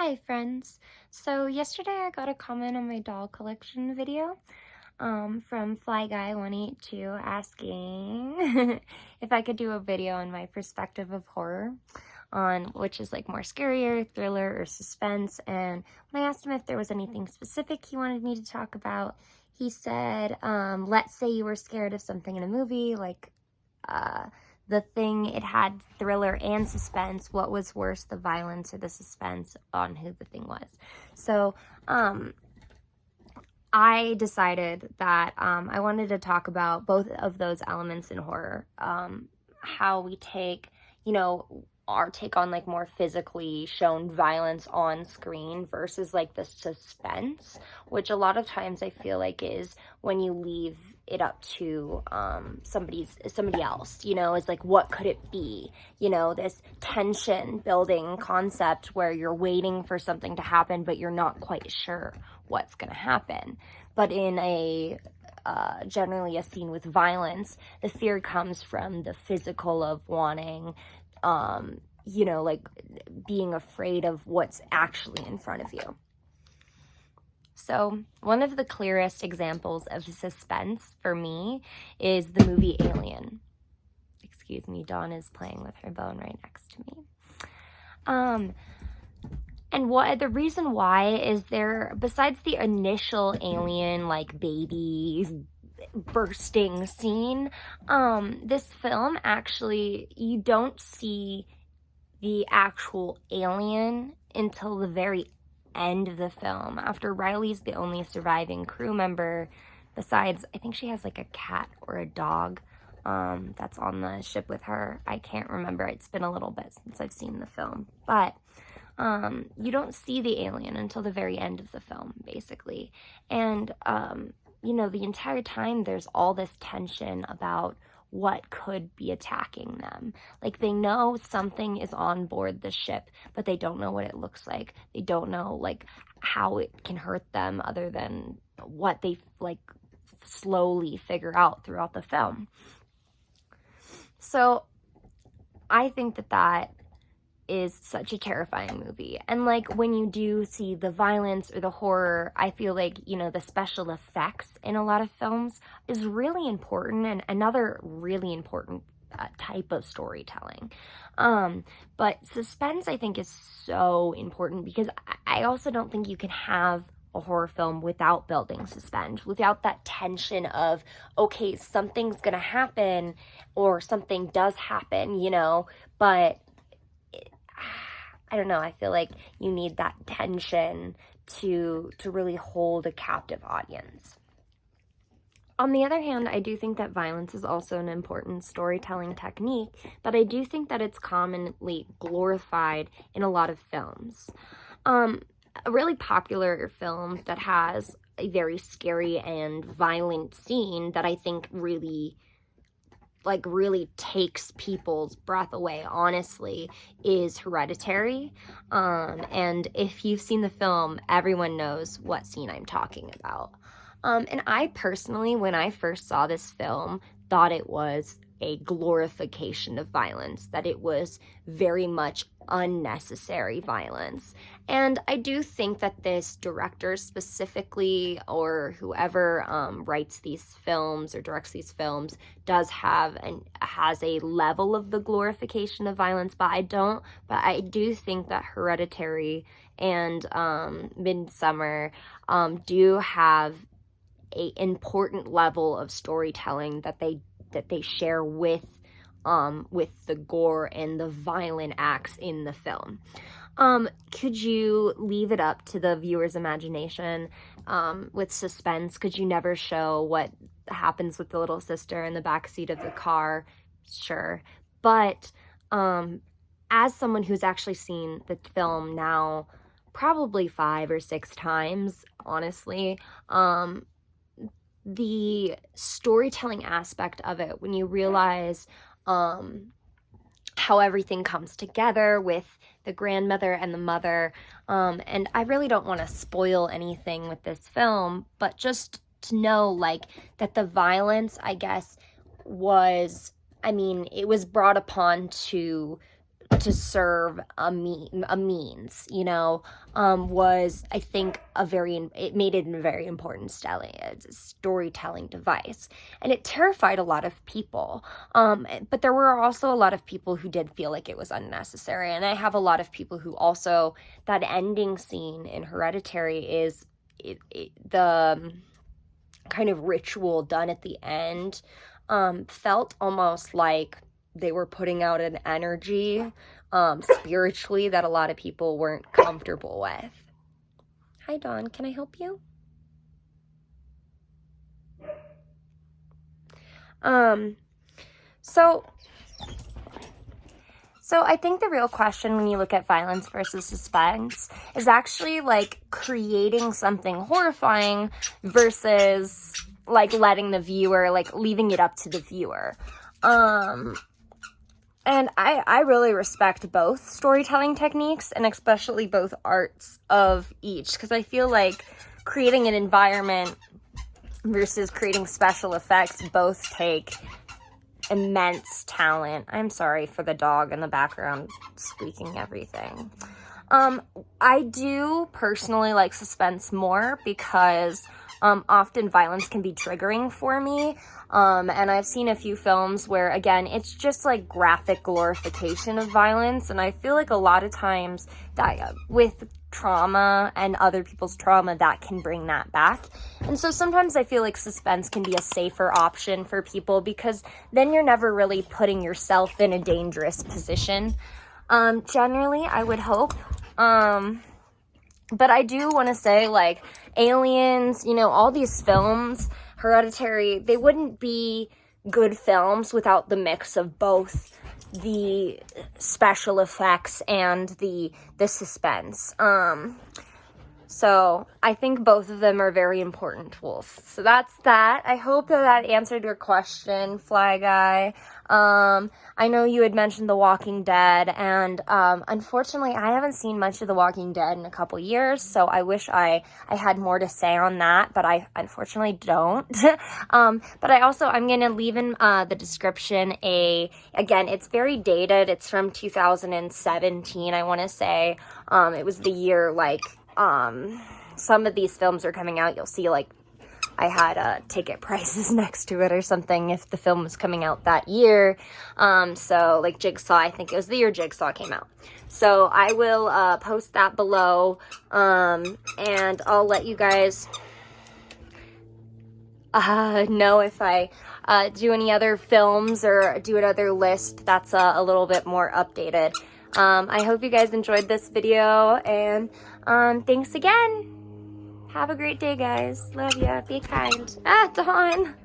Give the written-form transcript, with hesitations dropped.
Hi friends! So yesterday I got a comment on my doll collection video from FlyGuy182 asking if I could do a video on my perspective of horror, on which is like more scarier, thriller, or suspense. And when I asked him if there was anything specific he wanted me to talk about, he said, let's say you were scared of something in a movie, like the Thing. It had thriller and suspense. What was worse, the violence or the suspense on who the Thing was? So I decided that I wanted to talk about both of those elements in horror. How we take, our take on like more physically shown violence on screen versus like the suspense, which a lot of times I feel like is when you leave it up to somebody else, is like, what could it be? This tension building concept where you're waiting for something to happen, but you're not quite sure what's going to happen. But in a generally a scene with violence, the fear comes from the physical of wanting, like being afraid of what's actually in front of you. So one of the clearest examples of suspense for me is the movie Alien. Excuse me, Dawn is playing with her bone right next to me. And the reason why is besides the initial alien, like, baby bursting scene, this film actually, you don't see the actual alien until the very end of the film, after Riley's the only surviving crew member, besides, I think she has like a cat or a dog that's on the ship with her. I can't remember. It's been a little bit since I've seen the film, but you don't see the alien until the very end of the film, basically. And, the entire time there's all this tension about what could be attacking them. Like, they know something is on board the ship, but they don't know what it looks like. They don't know, like, how it can hurt them other than what they, like, slowly figure out throughout the film. So I think that is such a terrifying movie. And like, when you do see the violence or the horror, I feel like, the special effects in a lot of films is really important, and another really important type of storytelling. But suspense, I think, is so important, because I also don't think you can have a horror film without building suspense, without that tension of, okay, something's gonna happen, or something does happen, but I don't know, I feel like you need that tension to really hold a captive audience. On the other hand, I do think that violence is also an important storytelling technique, but I do think that it's commonly glorified in a lot of films. A really popular film that has a very scary and violent scene that I think really takes people's breath away, honestly, is Hereditary. And if you've seen the film, everyone knows what scene I'm talking about. And I personally, when I first saw this film, thought it was a glorification of violence, that it was very much unnecessary violence. And I do think that this director specifically, or whoever writes these films or directs these films, has a level of the glorification of violence, but I do think that Hereditary and Midsummer do have a important level of storytelling that they share with the gore and the violent acts in the film. Could you leave it up to the viewer's imagination? With suspense, could you never show what happens with the little sister in the backseat of the car? Sure. But as someone who's actually seen the film now probably 5 or 6 times, honestly, the storytelling aspect of it, when you realize how everything comes together with the grandmother and the mother, and I really don't want to spoil anything with this film, but just to know, like, that the violence, I guess, it was brought upon to to serve a means, you know, was, I think, it made it a very important storytelling device. And it terrified a lot of people. But there were also a lot of people who did feel like it was unnecessary. And I have a lot of people who also, that ending scene in Hereditary is the kind of ritual done at the end, felt almost like they were putting out an energy, spiritually, that a lot of people weren't comfortable with. Hi, Dawn. Can I help you? So I think the real question when you look at violence versus suspense is actually like creating something horrifying versus like letting the viewer, like leaving it up to the viewer. And I really respect both storytelling techniques, and especially both arts of each, because I feel like creating an environment versus creating special effects both take immense talent. I'm sorry for the dog in the background squeaking everything. I do personally like suspense more because often violence can be triggering for me. And I've seen a few films where, again, it's just like graphic glorification of violence. And I feel like a lot of times that with trauma and other people's trauma, that can bring that back. And so sometimes I feel like suspense can be a safer option for people, because then you're never really putting yourself in a dangerous position. Generally, I would hope. But I do want to say, like, Aliens, you know, all these films, Hereditary, they wouldn't be good films without the mix of both the special effects and the suspense. So I think both of them are very important tools. So that's that. I hope that answered your question, Fly Guy. I know you had mentioned The Walking Dead, and unfortunately, I haven't seen much of The Walking Dead in a couple years, so I wish I had more to say on that, but I unfortunately don't. But I'm going to leave in the description again, it's very dated. It's from 2017, I want to say. It was the year, like, some of these films are coming out. You'll see, like, I had ticket prices next to it or something if the film was coming out that year. So, like, Jigsaw, I think it was the year Jigsaw came out. So I will post that below, and I'll let you guys know if I do any other films or do another list that's a little bit more updated. I hope you guys enjoyed this video, and thanks again. Have a great day, guys. Love ya. Be kind. Dawn.